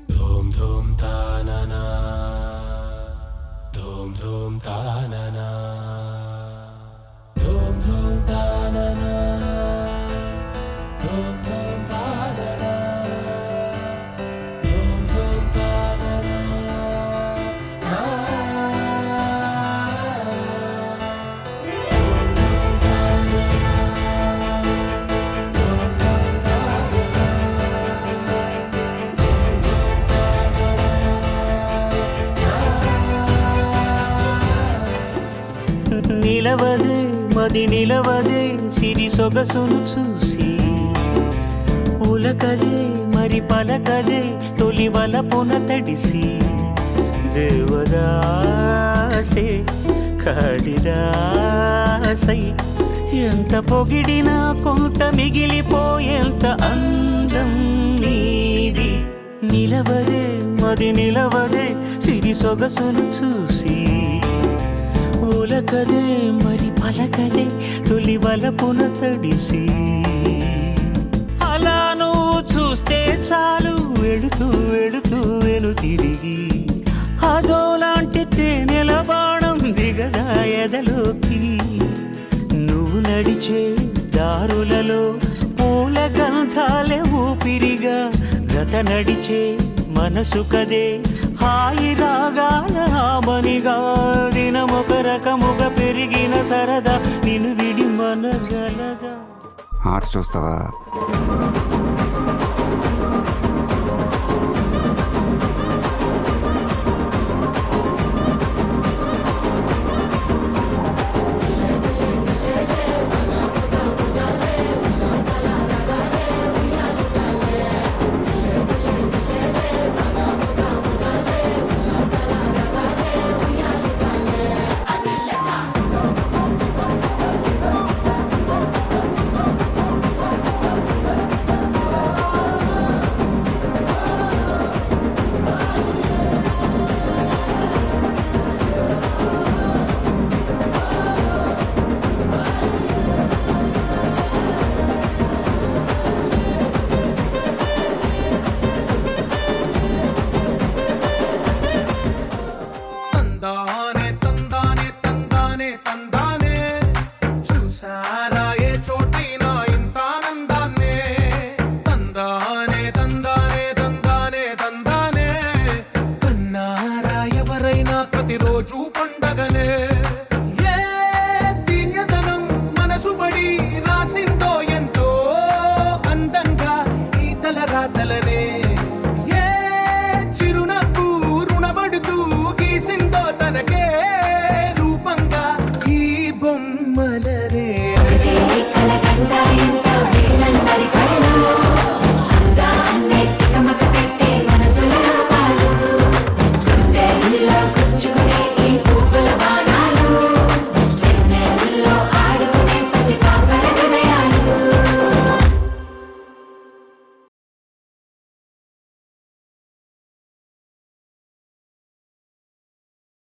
धूम धूम तानना धूम धूम तानना धूम धूम तानना धूम धूम तानना धूम धूम तानना నిలవదే మది నిలవదే సిరి సొగసును చూసి ఉలకదే మరి పలకదే తొలి వలపున తడిసి దేవదాసే కాళిదాసై ఎంత పొగిడినా కొంత మిగిలిపోయేంత అందం నీది నిలవదే మది నిలవదే సిరి సొగసును చూసి ఉలకదే మరి పలకదే తొలి వలపున తడిసి అలా నువ్వు చూస్తే చాలు వెడుతూ వెడుతూ వెను తిరిగి అదోలాంటి తేనెల బాణం దిగదా ఎదలోకి నువ్వు నడిచే దారులలో పూల గంధాలే ఊపిరిగా జత నడిచే మనసు కదే హాయి రాగాల హామనిగా దినమొక రకముగా పెరిగిన సరదా నిన్ను విడి మనగలదా. ఆర్ట్స్ చూస్తావా?